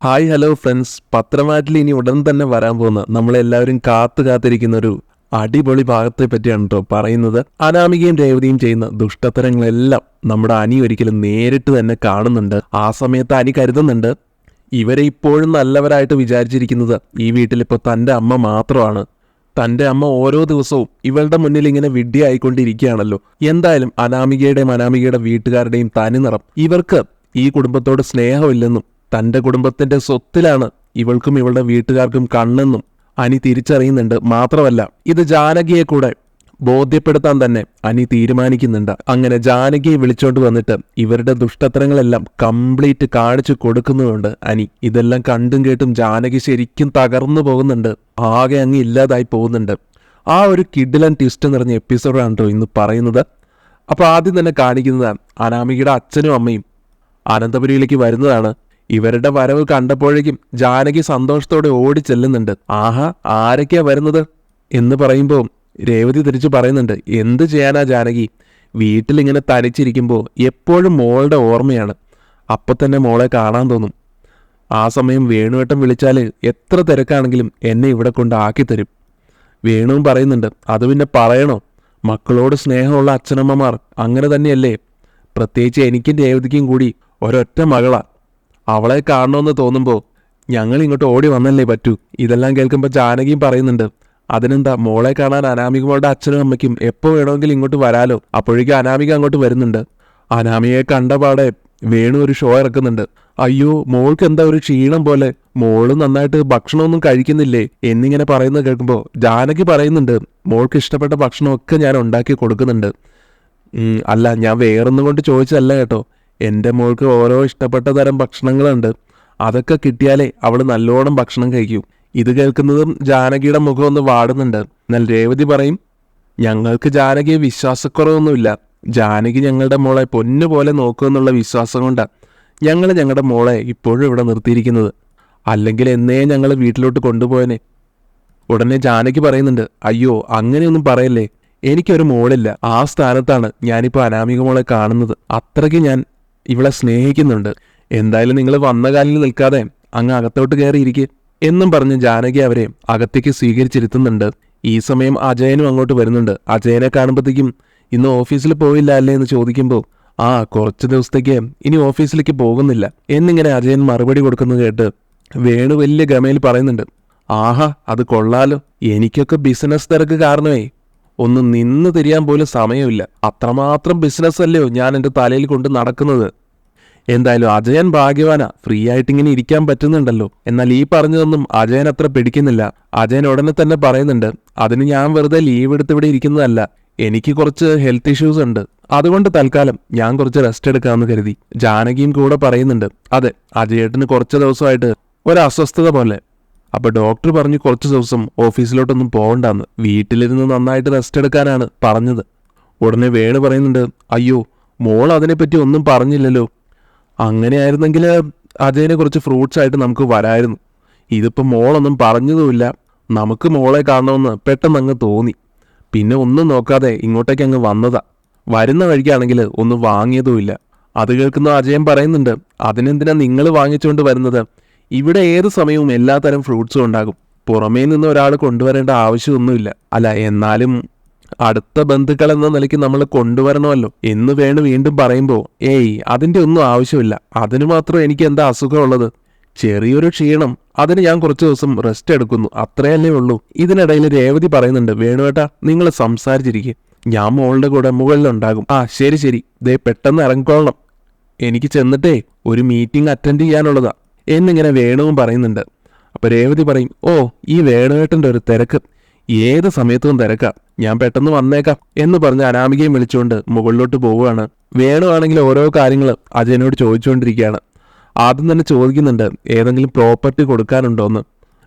Hi hello friends, പത്രമാറ്റിൽ ഇനി ഉടൻ തന്നെ വരാൻ പോകുന്ന നമ്മളെല്ലാവരും കാത്തിരിക്കുന്ന ഒരു അടിപൊളി ഭാഗത്തെ പറ്റിയാണ് കേട്ടോ പറയുന്നത്. അനാമികയും രേവതിയും ചെയ്യുന്ന ദുഷ്ടത്തരങ്ങളെല്ലാം നമ്മുടെ അനി ഒരിക്കലും നേരിട്ട് തന്നെ കാണുന്നുണ്ട്. ആ സമയത്ത് അനി കരുതുന്നുണ്ട് ഇവരെ ഇപ്പോഴും നല്ലവരായിട്ട് വിചാരിച്ചിരിക്കുന്നത് ഈ വീട്ടിലിപ്പോൾ തൻ്റെ അമ്മ മാത്രമാണ്. തൻ്റെ അമ്മ ഓരോ ദിവസവും ഇവളുടെ മുന്നിൽ ഇങ്ങനെ വിഡ്ഢിയായിക്കൊണ്ടിരിക്കുകയാണല്ലോ. എന്തായാലും അനാമികയുടെ വീട്ടുകാരുടെയും തനിനിറം, ഇവർക്ക് ഈ കുടുംബത്തോട് സ്നേഹമില്ലെന്നും തൻ്റെ കുടുംബത്തിന്റെ സ്വത്തിലാണ് ഇവൾക്കും ഇവളുടെ വീട്ടുകാർക്കും കണ്ണെന്നും അനി തിരിച്ചറിയുന്നുണ്ട്. മാത്രമല്ല ഇത് ജാനകിയെ കൂടെ ബോധ്യപ്പെടുത്താൻ തന്നെ അനി തീരുമാനിക്കുന്നുണ്ട്. അങ്ങനെ ജാനകിയെ വിളിച്ചോണ്ട് വന്നിട്ട് ഇവരുടെ ദുഷ്ടത്തരങ്ങളെല്ലാം കംപ്ലീറ്റ് കാണിച്ചു കൊടുക്കുന്നുണ്ട് അനി. ഇതെല്ലാം കണ്ടും കേട്ടും ജാനകി ശരിക്കും തകർന്നു പോകുന്നുണ്ട്, ആകെ അങ്ങ് ഇല്ലാതായി പോകുന്നുണ്ട്. ആ ഒരു കിഡിലൻ ട്വിസ്റ്റ് നിറഞ്ഞ എപ്പിസോഡാണ് കേട്ടോ ഇന്ന് പറയുന്നത്. അപ്പോൾ ആദ്യം തന്നെ കാണിക്കുന്നത് അനാമികയുടെ അച്ഛനും അമ്മയും അനന്തപുരിയിലേക്ക് വരുന്നതാണ്. ഇവരുടെ വരവ് കണ്ടപ്പോഴേക്കും ജാനകി സന്തോഷത്തോടെ ഓടി ചെല്ലുന്നുണ്ട്. ആഹാ, ആരൊക്കെയാ വരുന്നത് എന്ന് പറയുമ്പോൾ രേവതി തിരിച്ചു പറയുന്നുണ്ട്, എന്ത് ചെയ്യാനാ ജാനകി, വീട്ടിലിങ്ങനെ തനിച്ചിരിക്കുമ്പോൾ എപ്പോഴും മോളുടെ ഓർമ്മയാണ്. അപ്പം തന്നെ മോളെ കാണാൻ തോന്നും. ആ സമയം വേണുവേട്ടൻ വിളിച്ചാൽ എത്ര തിരക്കാണെങ്കിലും എന്നെ ഇവിടെ കൊണ്ട് ആക്കി തരും. വേണുവും പറയുന്നുണ്ട്, അത് പിന്നെ പറയണോ, മക്കളോട് സ്നേഹമുള്ള അച്ഛനമ്മമാർ അങ്ങനെ തന്നെയല്ലേ. പ്രത്യേകിച്ച് എനിക്കും രേവതിക്കും കൂടി ഒരൊറ്റ മകളാ. അവളെ കാണണമെന്ന് തോന്നുമ്പോൾ ഞങ്ങൾ ഇങ്ങോട്ട് ഓടി വന്നല്ലേ പറ്റൂ. ഇതെല്ലാം കേൾക്കുമ്പോൾ ജാനകിയും പറയുന്നുണ്ട്, അതിനെന്താ, മോളെ കാണാൻ അനാമികയുടെ അച്ഛനും അമ്മയ്ക്കും എപ്പോൾ വേണമെങ്കിലും ഇങ്ങോട്ട് വരാലോ. അപ്പോഴേക്കും അനാമിക അങ്ങോട്ട് വരുന്നുണ്ട്. അനാമികയെ കണ്ടപാടെ വേണു ഒരു ഷോ ഇറക്കുന്നുണ്ട്. അയ്യോ, മോൾക്ക് എന്താ ഒരു ക്ഷീണം പോലെ, മോള് നന്നായിട്ട് ഭക്ഷണമൊന്നും കഴിക്കുന്നില്ലേ എന്നിങ്ങനെ പറയുന്നത് കേൾക്കുമ്പോൾ ജാനകി പറയുന്നുണ്ട്, മോൾക്ക് ഇഷ്ടപ്പെട്ട ഭക്ഷണമൊക്കെ ഞാൻ ഉണ്ടാക്കി കൊടുക്കുന്നുണ്ട്. അല്ല, ഞാൻ വേറൊന്നും കൊണ്ട് ചോദിച്ചതല്ല കേട്ടോ. എൻ്റെ മോൾക്ക് ഓരോ ഇഷ്ടപ്പെട്ട തരം ഭക്ഷണങ്ങളുണ്ട്, അതൊക്കെ കിട്ടിയാലേ അവൾ നല്ലോണം ഭക്ഷണം കഴിക്കൂ. ഇത് കേൾക്കുന്നതും ജാനകിയുടെ മുഖം ഒന്ന് വാടുന്നുണ്ട്. എന്നാൽ രേവതി പറയും, ഞങ്ങൾക്ക് ജാനകിയെ വിശ്വാസക്കുറവൊന്നുമില്ല. ജാനകി ഞങ്ങളുടെ മോളെ പൊന്നുപോലെ നോക്കുമെന്നുള്ള വിശ്വാസം കൊണ്ടാണ് ഞങ്ങളുടെ മോളെ ഇപ്പോഴും ഇവിടെ നിർത്തിയിരിക്കുന്നത്. അല്ലെങ്കിൽ എന്നേ ഞങ്ങൾ വീട്ടിലോട്ട് കൊണ്ടുപോയനെ. ഉടനെ ജാനകി പറയുന്നുണ്ട്, അയ്യോ അങ്ങനെയൊന്നും പറയല്ലേ, എനിക്കൊരു മോളില്ല. ആ സ്ഥാനത്താണ് ഞാനിപ്പോൾ അനാമിക മോളെ കാണുന്നത്. അത്രയ്ക്ക് ഞാൻ ഇവളെ സ്നേഹിക്കുന്നുണ്ട്. എന്തായാലും നിങ്ങൾ വന്ന കാലിൽ നിൽക്കാതെ അങ്ങ് അകത്തോട്ട് കയറിയിരിക്കെ എന്നും പറഞ്ഞ് ജാനകി അവരെ അകത്തേക്ക് സ്വീകരിച്ചിരുത്തുന്നുണ്ട്. ഈ സമയം അജയനും അങ്ങോട്ട് വരുന്നുണ്ട്. അജയനെ കാണുമ്പോഴത്തേക്കും ഇന്ന് ഓഫീസിൽ പോയില്ല അല്ലേ എന്ന് ചോദിക്കുമ്പോൾ, കുറച്ച് ദിവസത്തേക്ക് ഇനി ഓഫീസിലേക്ക് പോകുന്നില്ല എന്നിങ്ങനെ അജയൻ മറുപടി കൊടുക്കുന്നത് കേട്ട് വേണു വലിയ ഗമയിൽ പറയുന്നുണ്ട്, ആഹാ, അത് കൊള്ളാലോ, എനിക്കൊക്കെ ബിസിനസ് തിരക്ക് കാരണമേ ഒന്ന് നിന്ന് തിരിയാൻ പോലും സമയമില്ല. അത്രമാത്രം ബിസിനസ് അല്ലയോ ഞാൻ എൻ്റെ തലയിൽ കൊണ്ട് നടക്കുന്നത്. എന്തായാലും അജയൻ ഭാഗ്യവാനാ, ഫ്രീ ആയിട്ട് ഇങ്ങനെ ഇരിക്കാൻ പറ്റുന്നുണ്ടല്ലോ. എന്നാൽ ഈ പറഞ്ഞതൊന്നും അജയൻ അത്ര പിടിക്കുന്നില്ല. അജയൻ ഉടനെ തന്നെ പറയുന്നുണ്ട്, അതിന് ഞാൻ വെറുതെ ലീവ് എടുത്ത് ഇവിടെ ഇരിക്കുന്നതല്ല, എനിക്ക് കുറച്ച് ഹെൽത്ത് ഇഷ്യൂസ് ഉണ്ട്, അതുകൊണ്ട് തൽക്കാലം ഞാൻ കുറച്ച് റെസ്റ്റ് എടുക്കാമെന്ന് കരുതി. ജാനകിയും കൂടെ പറയുന്നുണ്ട്, അതെ, അജയേട്ടന് കുറച്ച് ദിവസമായിട്ട് ഒരു അസ്വസ്ഥത പോലെ. അപ്പോൾ ഡോക്ടർ പറഞ്ഞു കുറച്ച് ദിവസം ഓഫീസിലോട്ടൊന്നും പോകണ്ടെന്ന്, വീട്ടിലിരുന്ന് നന്നായിട്ട് റെസ്റ്റ് എടുക്കാനാണ് പറഞ്ഞത്. ഉടനെ വേണു പറയുന്നുണ്ട്, അയ്യോ, മോൾ അതിനെപ്പറ്റി ഒന്നും പറഞ്ഞില്ലല്ലോ. അങ്ങനെയായിരുന്നെങ്കിൽ അജയനെ കുറച്ച് ഫ്രൂട്ട്സ് ആയിട്ട് നമുക്ക് വരായിരുന്നു. ഇതിപ്പോൾ മോളൊന്നും പറഞ്ഞതുമില്ല. നമുക്ക് മോളെ കാണണമെന്ന് പെട്ടെന്ന് അങ്ങ് തോന്നി, പിന്നെ ഒന്നും നോക്കാതെ ഇങ്ങോട്ടേക്ക് അങ്ങ് വന്നതാ. വരുന്ന വഴിക്കാണെങ്കിൽ ഒന്നും വാങ്ങിയതുമില്ല. അത് കേൾക്കുന്ന അജയൻ പറയുന്നുണ്ട്, അതിനെന്തിനാ നിങ്ങൾ വാങ്ങിച്ചുകൊണ്ട് വരുന്നത്? ഇവിടെ ഏത് സമയവും എല്ലാത്തരം ഫ്രൂട്ട്സും ഉണ്ടാകും, പുറമേ നിന്ന് ഒരാൾ കൊണ്ടുവരേണ്ട ആവശ്യമൊന്നുമില്ല. അല്ല, എന്നാലും അടുത്ത ബന്ധുക്കൾ എന്ന നിലയ്ക്ക് നമ്മൾ കൊണ്ടുവരണമല്ലോ എന്ന് വേണു വീണ്ടും പറയുമ്പോൾ, അതിൻ്റെ ഒന്നും ആവശ്യമില്ല, അതിന് മാത്രം എനിക്ക് എന്താ അസുഖമുള്ളത്? ചെറിയൊരു ക്ഷീണം, അതിന് ഞാൻ കുറച്ച് ദിവസം റെസ്റ്റ് എടുക്കുന്നു, അത്രയല്ലേ ഉള്ളൂ. ഇതിനിടയിൽ രേവതി പറയുന്നുണ്ട്, വേണുവേട്ടാ നിങ്ങൾ സംസാരിച്ചിരിക്കുക, ഞാൻ മോളുടെ കൂടെ മുകളിലുണ്ടാകും. ശരി, ദേ പെട്ടെന്ന് ഇറങ്ങിക്കൊള്ളണം, എനിക്ക് ചെന്നിട്ടേ ഒരു മീറ്റിംഗ് അറ്റൻഡ് ചെയ്യാനുള്ളതാ എന്നിങ്ങനെ വേണുവും പറയുന്നുണ്ട്. അപ്പോൾ രേവതി പറയും, ഈ വേണുവേട്ടൻ്റെ ഒരു തിരക്ക്, ഏത് സമയത്തും തിരക്കാം, ഞാൻ പെട്ടെന്ന് വന്നേക്കാം എന്ന് പറഞ്ഞ് അനാമികയും വിളിച്ചുകൊണ്ട് മുകളിലോട്ട് പോവുകയാണ്. വേണു ആണെങ്കിൽ ഓരോ കാര്യങ്ങൾ അജയനോട് ചോദിച്ചുകൊണ്ടിരിക്കുകയാണ്. ആദ്യം തന്നെ ചോദിക്കുന്നുണ്ട്, ഏതെങ്കിലും പ്രോപ്പർട്ടി കൊടുക്കാനുണ്ടോയെന്ന്.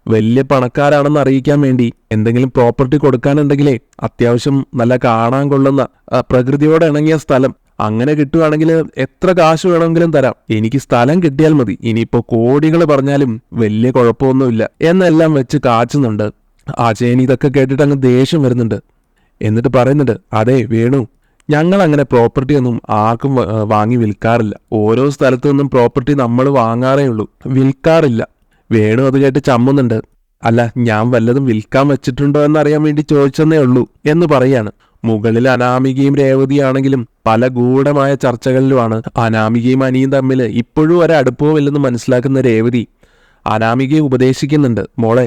വലിയ പണക്കാരാണെന്ന് അറിയിക്കാൻ വേണ്ടി എന്തെങ്കിലും പ്രോപ്പർട്ടി കൊടുക്കാനുണ്ടെങ്കിലേ അത്യാവശ്യം നല്ല കാണാൻ കൊള്ളുന്ന പ്രകൃതിയോട് ഇണങ്ങിയ സ്ഥലം അങ്ങനെ കിട്ടുവാണെങ്കിൽ എത്ര കാശ് വേണമെങ്കിലും തരാം, എനിക്ക് സ്ഥലം കിട്ടിയാൽ മതി, ഇനിയിപ്പോൾ കോടികൾ പറഞ്ഞാലും വലിയ കുഴപ്പമൊന്നുമില്ല എന്നെല്ലാം വെച്ച് കാച്ചുന്നുണ്ട്. അജയൻ ഇതൊക്കെ കേട്ടിട്ട് അങ്ങ് ദേഷ്യം വരുന്നുണ്ട്. എന്നിട്ട് പറയുന്നുണ്ട്, അതെ വേണു, ഞങ്ങൾ അങ്ങനെ പ്രോപ്പർട്ടി ഒന്നും ആർക്കും വാങ്ങി വിൽക്കാറില്ല. ഓരോ സ്ഥലത്തു നിന്നും പ്രോപ്പർട്ടി നമ്മൾ വാങ്ങാറേ ഉള്ളൂ, വിൽക്കാറില്ല. വേണു അത് കേട്ട് ചമ്മുന്നുണ്ട്. അല്ല, ഞാൻ വല്ലതും വിൽക്കാൻ വെച്ചിട്ടുണ്ടോ എന്നറിയാൻ വേണ്ടി ചോദിച്ചെന്നേ ഉള്ളൂ എന്ന് പറയാണ്. മുകളിൽ അനാമികയും രേവതിയാണെങ്കിലും പല ഗൂഢമായ ചർച്ചകളിലുമാണ്. അനാമികയും അനിയും തമ്മിൽ ഇപ്പോഴും ഒരടുപ്പവുമില്ലെന്ന് മനസ്സിലാക്കുന്ന രേവതി അനാമികയെ ഉപദേശിക്കുന്നുണ്ട്. മോളെ,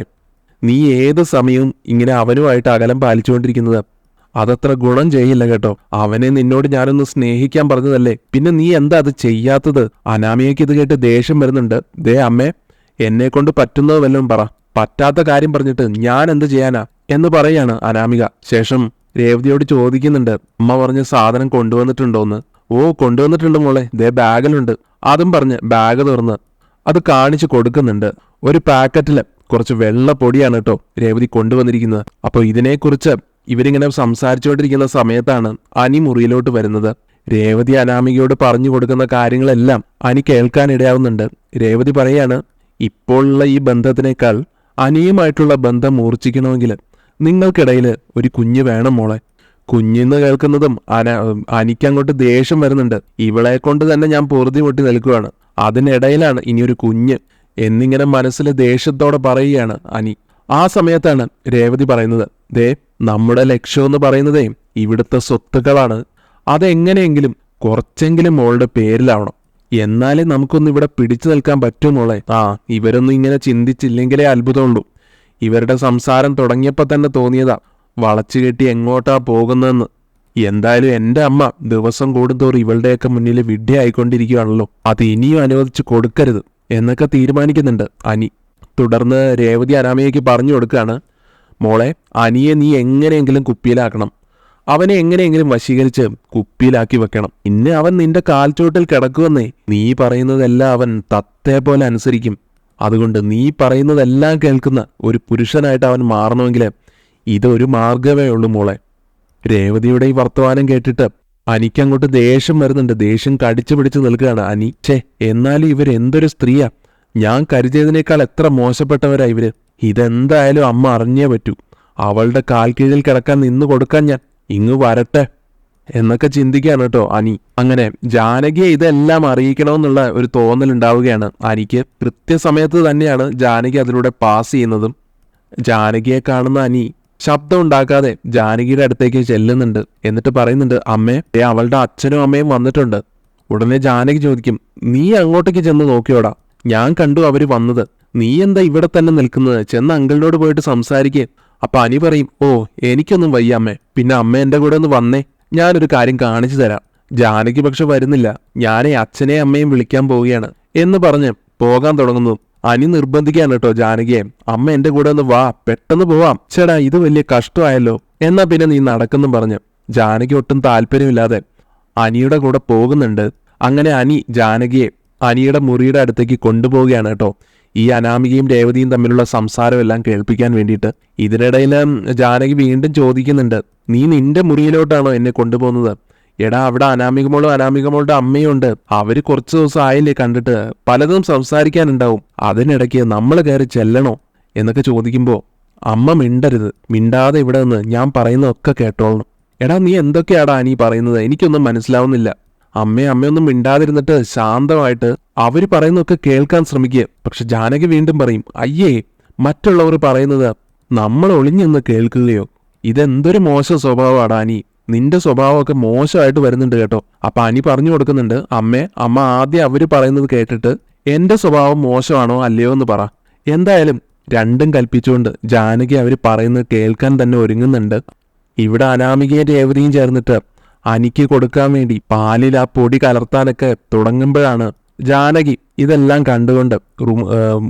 നീ ഏത് സമയവും ഇങ്ങനെ അവനുമായിട്ട് അകലം പാലിച്ചുകൊണ്ടിരിക്കുന്നത് അതത്ര ഗുണം ചെയ്യില്ല കേട്ടോ. അവനെ നിന്നോട് ഞാനൊന്ന് സ്നേഹിക്കാൻ പറഞ്ഞതല്ലേ, പിന്നെ നീ എന്താ അത് ചെയ്യാത്തത്? അനാമികയ്ക്ക് ഇത് കേട്ട് ദേഷ്യം വരുന്നുണ്ട്. ദേ അമ്മേ, എന്നെ കൊണ്ട് പറ്റുന്നത് വല്ലതും പറ, പറ്റാത്ത കാര്യം പറഞ്ഞിട്ട് ഞാൻ എന്ത് ചെയ്യാനാ എന്ന് പറയാണ് അനാമിക. ശേഷം രേവതിയോട് ചോദിക്കുന്നുണ്ട്, അമ്മ പറഞ്ഞ സാധനം കൊണ്ടുവന്നിട്ടുണ്ടോന്ന്. ഓ, കൊണ്ടുവന്നിട്ടുണ്ട് മോളെ, ദേ ബാഗിലുണ്ട്. അതും പറഞ്ഞ് ബാഗ് തുറന്ന് അത് കാണിച്ചു കൊടുക്കുന്നുണ്ട്. ഒരു പാക്കറ്റില് കുറച്ച് വെള്ള പൊടിയാണ് കേട്ടോ രേവതി കൊണ്ടുവന്നിരിക്കുന്നത്. അപ്പോൾ ഇതിനെക്കുറിച്ച് ഇവരിങ്ങനെ സംസാരിച്ചുകൊണ്ടിരിക്കുന്ന സമയത്താണ് അനി മുറിയിലോട്ട് വരുന്നത്. രേവതി അനാമികയോട് പറഞ്ഞു കൊടുക്കുന്ന കാര്യങ്ങളെല്ലാം അനി കേൾക്കാനിടയാവുന്നുണ്ട്. രേവതി പറയാണ്, ഇപ്പോഴുള്ള ഈ ബന്ധത്തിനേക്കാൾ അനിയുമായിട്ടുള്ള ബന്ധം മൂർച്ഛിക്കണമെങ്കിൽ നിങ്ങൾക്കിടയിൽ ഒരു കുഞ്ഞ് വേണം മോളെ. കുഞ്ഞെന്ന് കേൾക്കുന്നതും അനിക്കങ്ങോട്ട് ദേഷ്യം വരുന്നുണ്ട്. ഇവളെ കൊണ്ട് തന്നെ ഞാൻ പൊറുതി മുട്ടി നിൽക്കുകയാണ്, അതിനിടയിലാണ് ഇനിയൊരു കുഞ്ഞ് എന്നിങ്ങനെ മനസ്സിൽ ദേഷ്യത്തോടെ പറയുകയാണ് അനി. ആ സമയത്താണ് രേവതി പറയുന്നത്, ദേ നമ്മുടെ ലക്ഷ്യമെന്ന് പറയുന്നതേ ഇവിടുത്തെ സ്വത്തുക്കളാണ്. അതെങ്ങനെയെങ്കിലും കുറച്ചെങ്കിലും മോളുടെ പേരിലാവണം, എന്നാലേ നമുക്കൊന്നും ഇവിടെ പിടിച്ചു നിൽക്കാൻ പറ്റും മോളെ. ഇവരൊന്നും ഇങ്ങനെ ചിന്തിച്ചില്ലെങ്കിലേ അത്ഭുതമുള്ളൂ. ഇവരുടെ സംസാരം തുടങ്ങിയപ്പോൾ തന്നെ തോന്നിയതാ വളച്ചു കെട്ടി എങ്ങോട്ടാ പോകുന്നതെന്ന്. എന്തായാലും എൻ്റെ അമ്മ ദിവസം കൂടുന്തോറും ഇവളുടെയൊക്കെ മുന്നിൽ വിഡ്ഢിയായിക്കൊണ്ടിരിക്കുകയാണല്ലോ, അത് ഇനിയും അനുവദിച്ചു കൊടുക്കരുത് എന്നൊക്കെ തീരുമാനിക്കുന്നുണ്ട് അനി. തുടർന്ന് രേവതി അനാമികയ്ക്ക് പറഞ്ഞു കൊടുക്കുകയാണ്, മോളെ, അനിയെ നീ എങ്ങനെയെങ്കിലും കുപ്പിയിലാക്കണം. അവനെ എങ്ങനെയെങ്കിലും വശീകരിച്ച് കുപ്പിയിലാക്കി വെക്കണം. പിന്നെ അവൻ നിന്റെ കാൽച്ചോട്ടിൽ കിടക്കുമെന്നേ. നീ പറയുന്നതെല്ലാം അവൻ തത്തേ പോലെ അനുസരിക്കും. അതുകൊണ്ട് നീ പറയുന്നതെല്ലാം കേൾക്കുന്ന ഒരു പുരുഷനായിട്ട് അവൻ മാറണമെങ്കിൽ ഇതൊരു മാർഗമേ ഉള്ളൂ മോളെ. രേവതിയുടെ ഈ വർത്തമാനം കേട്ടിട്ട് അനിക്കങ്ങോട്ട് ദേഷ്യം വരുന്നുണ്ട്. ദേഷ്യം കടിച്ചു പിടിച്ച് നിൽക്കുകയാണ് അനി. എന്നാലും ഇവരെന്തൊരു സ്ത്രീയാ, ഞാൻ കരുതിയതിനേക്കാൾ എത്ര മോശപ്പെട്ടവരാ ഇവര്. ഇതെന്തായാലും അമ്മ അറിഞ്ഞേ പറ്റൂ. അവളുടെ കാൽ കീഴിൽ കിടക്കാൻ നിന്ന് കൊടുക്കാൻ ഞാൻ ഇങ്ങ് വരട്ടെ എന്നൊക്കെ ചിന്തിക്കുകയാണ് കേട്ടോ അനി. അങ്ങനെ ജാനകിയെ ഇതെല്ലാം അറിയിക്കണമെന്നുള്ള ഒരു തോന്നലുണ്ടാവുകയാണ് അനിക്ക്. കൃത്യസമയത്ത് തന്നെയാണ് ജാനകി അതിലൂടെ പാസ് ചെയ്യുന്നതും. ജാനകിയെ കാണുന്ന അനി ശബ്ദം ഉണ്ടാക്കാതെ ജാനകിയുടെ അടുത്തേക്ക് ചെല്ലുന്നുണ്ട്. എന്നിട്ട് പറയുന്നുണ്ട്, അമ്മേ, അവളുടെ അച്ഛനും അമ്മയും വന്നിട്ടുണ്ട്. ഉടനെ ജാനകി ചോദിക്കും, നീ അങ്ങോട്ടേക്ക് ചെന്ന് നോക്കിയോടാ, ഞാൻ കണ്ടു അവര് വന്നത്. നീ എന്താ ഇവിടെ തന്നെ നിൽക്കുന്നത്? ചെന്ന് അങ്കിളിനോട് പോയിട്ട് സംസാരിക്കേ. അപ്പൊ അനി പറയും, ഓ എനിക്കൊന്നും വയ്യ അമ്മേ, പിന്നെ അമ്മ എൻ്റെ കൂടെ ഒന്ന് വന്നേ, ഞാനൊരു കാര്യം കാണിച്ചു തരാം. ജാനകി പക്ഷെ വരുന്നില്ല. ഞാനേ അച്ഛനെയും അമ്മയും വിളിക്കാൻ പോവുകയാണ് എന്ന് പറഞ്ഞ് പോകാൻ തുടങ്ങുന്നു. അനി നിർബന്ധിക്കാണ് കേട്ടോ ജാനകിയെ, അമ്മ എൻ്റെ കൂടെ ഒന്ന് വാ, പെട്ടെന്ന് പോവാം. ചേടാ, ഇത് വലിയ കഷ്ടമായല്ലോ, എന്നാ പിന്നെ നീ നടക്കെന്നും പറഞ്ഞ് ജാനകി ഒട്ടും താല്പര്യമില്ലാതെ അനിയുടെ കൂടെ പോകുന്നുണ്ട്. അങ്ങനെ അനി ജാനകിയെ അനിയുടെ മുറിയുടെ അടുത്തേക്ക് കൊണ്ടുപോവുകയാണ് കേട്ടോ, ഈ അനാമികയും രേവതിയും തമ്മിലുള്ള സംസാരമെല്ലാം കേൾപ്പിക്കാൻ വേണ്ടിയിട്ട്. ഇതിനിടയിൽ ജാനകി വീണ്ടും ചോദിക്കുന്നുണ്ട്, നീ നിന്റെ മുറിയിലോട്ടാണോ എന്നെ കൊണ്ടുപോകുന്നത്? എടാ, അവിടെ അനാമികമോളുടെ അമ്മയും ഉണ്ട്. അവര് കുറച്ച് ദിവസം ആയില്ലേ കണ്ടിട്ട്, പലതും സംസാരിക്കാനുണ്ടാവും. അതിനിടയ്ക്ക് നമ്മൾ കയറി ചെല്ലണോ എന്നൊക്കെ ചോദിക്കുമ്പോൾ അമ്മ മിണ്ടരുത്, മിണ്ടാതെ ഇവിടെ നിന്ന് ഞാൻ പറയുന്നതൊക്കെ കേട്ടോളണം. എടാ, നീ എന്തൊക്കെയാടാ നീ പറയുന്നത്? എനിക്കൊന്നും മനസ്സിലാവുന്നില്ല. അമ്മയൊന്നും മിണ്ടാതിരുന്നിട്ട് ശാന്തമായിട്ട് അവര് പറയുന്നതൊക്കെ കേൾക്കാൻ ശ്രമിക്കുക. പക്ഷെ ജാനകി വീണ്ടും പറയും, അയ്യേ, മറ്റുള്ളവർ പറയുന്നത് നമ്മൾ ഒളിഞ്ഞെന്ന് കേൾക്കുകയോ? ഇതെന്തൊരു മോശം സ്വഭാവമാടാ അനി, നിന്റെ സ്വഭാവമൊക്കെ മോശമായിട്ട് വരുന്നുണ്ട് കേട്ടോ. അപ്പൊ അനി പറഞ്ഞു കൊടുക്കുന്നുണ്ട്, അമ്മ ആദ്യം അവര് പറയുന്നത് കേട്ടിട്ട് എന്റെ സ്വഭാവം മോശമാണോ അല്ലയോ എന്ന് പറ. എന്തായാലും രണ്ടും കൽപ്പിച്ചുകൊണ്ട് ജാനകി അവര് പറയുന്നത് കേൾക്കാൻ തന്നെ ഒരുങ്ങുന്നുണ്ട്. ഇവിടെ അനാമികയും രേവതിയും ചേർന്നിട്ട് അനിക്ക് കൊടുക്കാൻ വേണ്ടി പാലിൽ ആ പൊടി കലർത്താനൊക്കെ തുടങ്ങുമ്പോഴാണ് ജാനകി ഇതെല്ലാം കണ്ടുകൊണ്ട്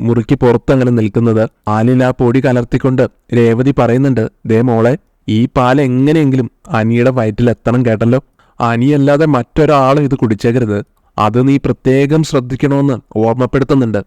മുറിക്ക് പുറത്തങ്ങനെ നിൽക്കുന്നത്. പാലിൽ ആ പൊടി കലർത്തിക്കൊണ്ട് രേവതി പറയുന്നുണ്ട്, ദേ മോളെ, ഈ പാൽ എങ്ങനെയെങ്കിലും അനിയുടെ വയറ്റിലെത്തണം കേട്ടല്ലോ. അനിയല്ലാതെ മറ്റൊരാളും ഇത് കുടിച്ചേക്കരുത്, അത് നീ പ്രത്യേകം ശ്രദ്ധിക്കണമെന്ന് ഓർമ്മപ്പെടുത്തുന്നുണ്ട്.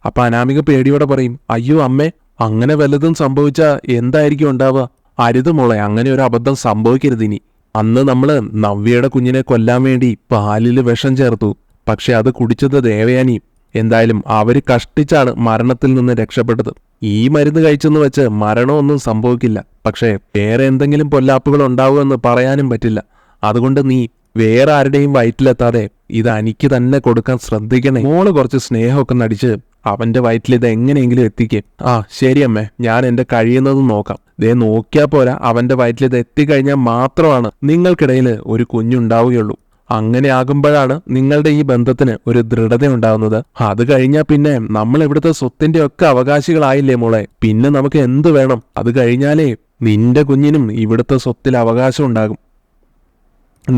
അപ്പൊ അനാമിക പേടിയോടെ പറയും, അയ്യോ അമ്മേ, അങ്ങനെ വല്ലതും സംഭവിച്ചാൽ എന്തായിരിക്കും ഉണ്ടാവുക? അരുത് മോളെ, അങ്ങനെ ഒരു അബദ്ധം സംഭവിക്കരുത് ഇനി. അന്ന് നമ്മള് നവ്യയുടെ കുഞ്ഞിനെ കൊല്ലാൻ വേണ്ടി പാലിൽ വിഷം ചേർത്തു, പക്ഷെ അത് കുടിച്ചത് ദേവയാനി. എന്തായാലും അവര് കഷ്ടിച്ചാണ് മരണത്തിൽ നിന്ന് രക്ഷപ്പെട്ടത്. ഈ മരുന്ന് കഴിച്ചെന്ന് വെച്ച് മരണമൊന്നും സംഭവിക്കില്ല, പക്ഷേ വേറെ എന്തെങ്കിലും പൊല്ലാപ്പുകൾ ഉണ്ടാവുമെന്ന് പറയാനും പറ്റില്ല. അതുകൊണ്ട് നീ വേറെ ആരുടെയും വയറ്റിലെത്താതെ ഇത് അനിക്ക് തന്നെ കൊടുക്കാൻ ശ്രദ്ധിക്കണേ. മോള് കുറച്ച് സ്നേഹമൊക്കെ നടിച്ച് അവന്റെ വയറ്റിൽ ഇത് എങ്ങനെയെങ്കിലും എത്തിക്കേ. ആ ശരി അമ്മേ, ഞാൻ എന്റെ കഴിയുന്നതും നോക്കാം. ദേ നോക്കിയാ പോരാ, അവന്റെ വയറ്റിൽ ഇത് എത്തിക്കഴിഞ്ഞാൽ മാത്രമാണ് നിങ്ങൾക്കിടയിൽ ഒരു കുഞ്ഞുണ്ടാവുകയുള്ളൂ. അങ്ങനെ ആകുമ്പോഴാണ് നിങ്ങളുടെ ഈ ബന്ധത്തിന് ഒരു ദൃഢത ഉണ്ടാവുന്നത്. അത് കഴിഞ്ഞാൽ പിന്നെ നമ്മൾ ഇവിടുത്തെ സ്വത്തിന്റെ ഒക്കെ അവകാശികളായില്ലേ മോളെ. പിന്നെ നമുക്ക് എന്ത് വേണം? അത് കഴിഞ്ഞാലേ നിന്റെ കുഞ്ഞിനും ഇവിടുത്തെ സ്വത്തിൽ അവകാശം ഉണ്ടാകും.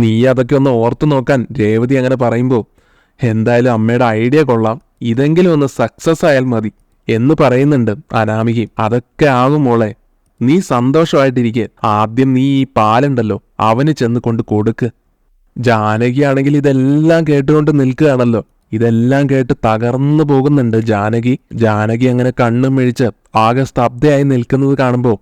നീ അതൊക്കെ ഒന്ന് ഓർത്തു നോക്കാൻ രേവതി അങ്ങനെ പറയുമ്പോൾ, എന്തായാലും അമ്മയുടെ ഐഡിയ കൊള്ളാം, ഇതെങ്കിലും ഒന്ന് സക്സസ് ആയാൽ മതി എന്ന് പറയുന്നുണ്ട് അനാമികയും. അതൊക്കെ ആകും മോളെ, നീ സന്തോഷമായിട്ടിരിക്കെ. ആദ്യം നീ ഈ പാലുണ്ടല്ലോ അവന് ചെന്ന് കൊണ്ട് കൊടുക്ക്. ജാനകിയാണെങ്കിൽ ഇതെല്ലാം കേട്ടുകൊണ്ട് നിൽക്കുകയാണല്ലോ. ഇതെല്ലാം കേട്ട് തകർന്നു പോകുന്നുണ്ട് ജാനകി അങ്ങനെ കണ്ണും മിഴിച്ച് ആകെ സ്തബ്ധയായി നിൽക്കുന്നത് കാണുമ്പോൾ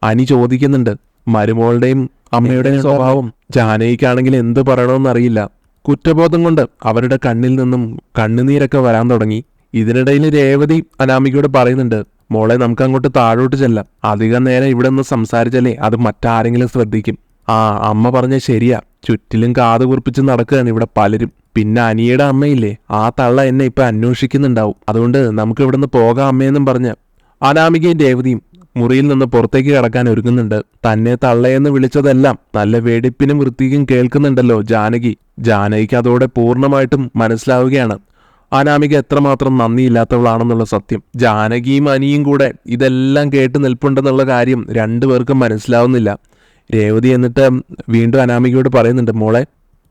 അനി ചോദിക്കുന്നുണ്ട്, മരുമോളുടെയും അമ്മയുടെയും സ്വഭാവം ജാനകിക്കാണെങ്കിൽ എന്ത് പറയണമെന്നറിയില്ല. കുറ്റബോധം കൊണ്ട് അവരുടെ കണ്ണിൽ നിന്നും കണ്ണുനീരൊക്കെ വരാൻ തുടങ്ങി. ഇതിനിടയിൽ രേവതി അനാമികയോട് പറയുന്നുണ്ട്, മോളെ നമുക്ക് അങ്ങോട്ട് താഴോട്ട് ചെല്ലാം. അധികം നേരം ഇവിടെ നിന്ന് സംസാരിച്ചാലേ അത് മറ്റാരെങ്കിലും ശ്രദ്ധിക്കും. ആ അമ്മ പറഞ്ഞ ശരിയാ, ചുറ്റിലും കാത് കുറിപ്പിച്ച് നടക്കുകയാണ് ഇവിടെ പലരും. പിന്നെ അനിയുടെ അമ്മയില്ലേ, ആ തള്ള എന്നെ ഇപ്പൊ അന്വേഷിക്കുന്നുണ്ടാവും. അതുകൊണ്ട് നമുക്ക് ഇവിടുന്ന് പോകാം അമ്മയെന്നും പറഞ്ഞ് അനാമികയും രേവതിയും മുറിയിൽ നിന്ന് പുറത്തേക്ക് കടക്കാൻ ഒരുങ്ങുന്നുണ്ട്. തന്നെ തള്ളയെന്ന് വിളിച്ചതെല്ലാം നല്ല വെടിപ്പിനും വൃത്തിക്കും കേൾക്കുന്നുണ്ടല്ലോ ജാനകിക്ക് അതോടെ പൂർണ്ണമായിട്ടും മനസ്സിലാവുകയാണ് അനാമിക എത്രമാത്രം നന്ദിയില്ലാത്തവളാണെന്നുള്ള സത്യം. ജാനകിയും അനിയും കൂടെ ഇതെല്ലാം കേട്ട് നിൽപ്പുണ്ടെന്നുള്ള കാര്യം രണ്ടുപേർക്കും മനസ്സിലാവുന്നില്ല. രേവതി എന്നിട്ട് വീണ്ടും അനാമികയോട് പറയുന്നുണ്ട്, മോളെ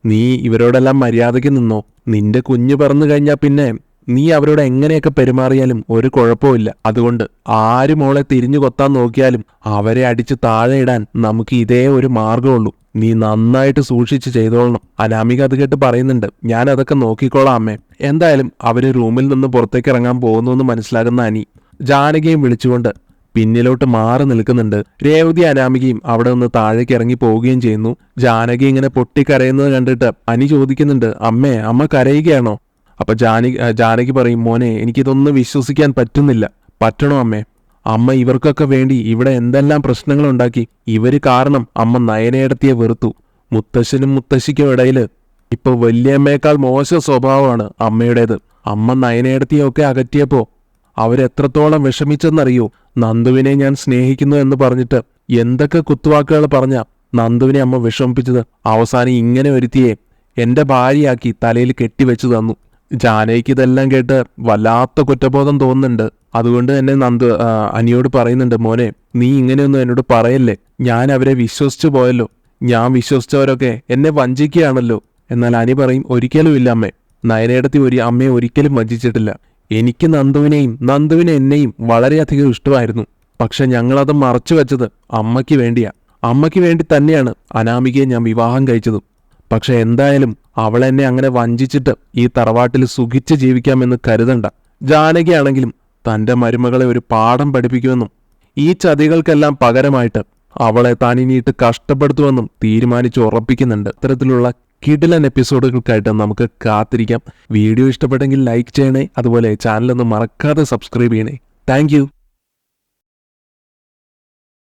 നീ ഇവരോടെല്ലാം മര്യാദയ്ക്ക് നിന്നോ. നിന്റെ കുഞ്ഞു പറന്നു കഴിഞ്ഞാൽ പിന്നെ നീ അവരോട് എങ്ങനെയൊക്കെ പെരുമാറിയാലും ഒരു കുഴപ്പമില്ല. അതുകൊണ്ട് ആര് മോളെ തിരിഞ്ഞു കൊത്താൻ നോക്കിയാലും അവരെ അടിച്ച് താഴെ ഇടാൻ നമുക്ക് ഇതേ ഒരു മാർഗമുള്ളൂ. നീ നന്നായിട്ട് സൂക്ഷിച്ച് ചെയ്തോളണം. അനാമിക അത് കേട്ട് പറയുന്നുണ്ട്, ഞാൻ അതൊക്കെ നോക്കിക്കോളാം അമ്മേ. എന്തായാലും അവര് റൂമിൽ നിന്ന് പുറത്തേക്ക് ഇറങ്ങാൻ പോകുന്നു മനസ്സിലാകുന്ന അനി ജാനകിയും വിളിച്ചുകൊണ്ട് പിന്നിലോട്ട് മാറി നിൽക്കുന്നുണ്ട്. രേവതി അനാമികയും അവിടെ നിന്ന് താഴേക്ക് ഇറങ്ങി പോവുകയും ചെയ്യുന്നു. ജാനകി ഇങ്ങനെ പൊട്ടിക്കരയുന്നത് കണ്ടിട്ട് അനി ചോദിക്കുന്നുണ്ട്, അമ്മ കരയുകയാണോ? അപ്പൊ ജാനകി പറയും, മോനെ എനിക്കിതൊന്നും വിശ്വസിക്കാൻ പറ്റുന്നില്ല. പറ്റണോ അമ്മേ? അമ്മ ഇവർക്കൊക്കെ വേണ്ടി ഇവിടെ എന്തെല്ലാം പ്രശ്നങ്ങളുണ്ടാക്കി. ഇവര് കാരണം അമ്മ നയനേടത്തിയെ വെറുത്തു. മുത്തശ്ശനും മുത്തശ്ശിക്കും ഇടയില് ഇപ്പൊ വല്യമ്മയേക്കാൾ മോശ സ്വഭാവമാണ് അമ്മയുടേത്. അമ്മ നയനേടത്തിയൊക്കെ അകറ്റിയപ്പോ അവരെത്രത്തോളം വിഷമിച്ചെന്നറിയോ? നന്ദുവിനെ ഞാൻ സ്നേഹിക്കുന്നു എന്ന് പറഞ്ഞിട്ട് എന്തൊക്കെ കുത്തുവാക്കുകൾ പറഞ്ഞ നന്ദുവിനെ അമ്മ വിഷമിപ്പിച്ചത്. അവസാനം ഇങ്ങനെ ഒരുത്തിയെ എന്റെ ഭാര്യയാക്കി തലയിൽ കെട്ടിവെച്ചു തന്നു. ജാനകിക്ക് ഇതെല്ലാം കേട്ട് വല്ലാത്ത കുറ്റബോധം തോന്നുന്നുണ്ട്. അതുകൊണ്ട് തന്നെ അനിയോട് പറയുന്നുണ്ട്, മോനെ നീ ഇങ്ങനെയൊന്നും എന്നോട് പറയല്ലേ. ഞാൻ അവരെ വിശ്വസിച്ചു പോയല്ലോ. ഞാൻ വിശ്വസിച്ചവരൊക്കെ എന്നെ വഞ്ചിക്കുകയാണല്ലോ. എന്നാൽ അനി പറയും, ഒരിക്കലും ഇല്ല അമ്മേ. നയനേടത്തി അമ്മയെ ഒരിക്കലും വഞ്ചിച്ചിട്ടില്ല. എനിക്ക് നന്ദുവിനെ എന്നെയും വളരെയധികം ഇഷ്ടമായിരുന്നു. പക്ഷെ ഞങ്ങളത് മറച്ചു വെച്ചത് അമ്മയ്ക്ക് വേണ്ടിയാ. അമ്മയ്ക്ക് വേണ്ടി തന്നെയാണ് അനാമികയെ ഞാൻ വിവാഹം കഴിച്ചതും. പക്ഷെ എന്തായാലും അവളെന്നെ അങ്ങനെ വഞ്ചിച്ചിട്ട് ഈ തറവാട്ടിൽ സുഖിച്ച് ജീവിക്കാമെന്ന് കരുതണ്ട. ജാനകിയാണെങ്കിലും തന്റെ മരുമകളെ ഒരു പാഠം പഠിപ്പിക്കുമെന്നും ഈ ചതികൾക്കെല്ലാം പകരമായിട്ട് അവളെ താൻ ഇനിയിട്ട് കഷ്ടപ്പെടുത്തുമെന്നും തീരുമാനിച്ച് ഉറപ്പിക്കുന്നുണ്ട്. ഇത്തരത്തിലുള്ള കിടിലൻ എപ്പിസോഡുകൾക്കായിട്ട് നമുക്ക് കാത്തിരിക്കാം. വീഡിയോ ഇഷ്ടപ്പെട്ടെങ്കിൽ ലൈക്ക് ചെയ്യണേ. അതുപോലെ ചാനലൊന്ന് മറക്കാതെ സബ്സ്ക്രൈബ് ചെയ്യണേ. താങ്ക്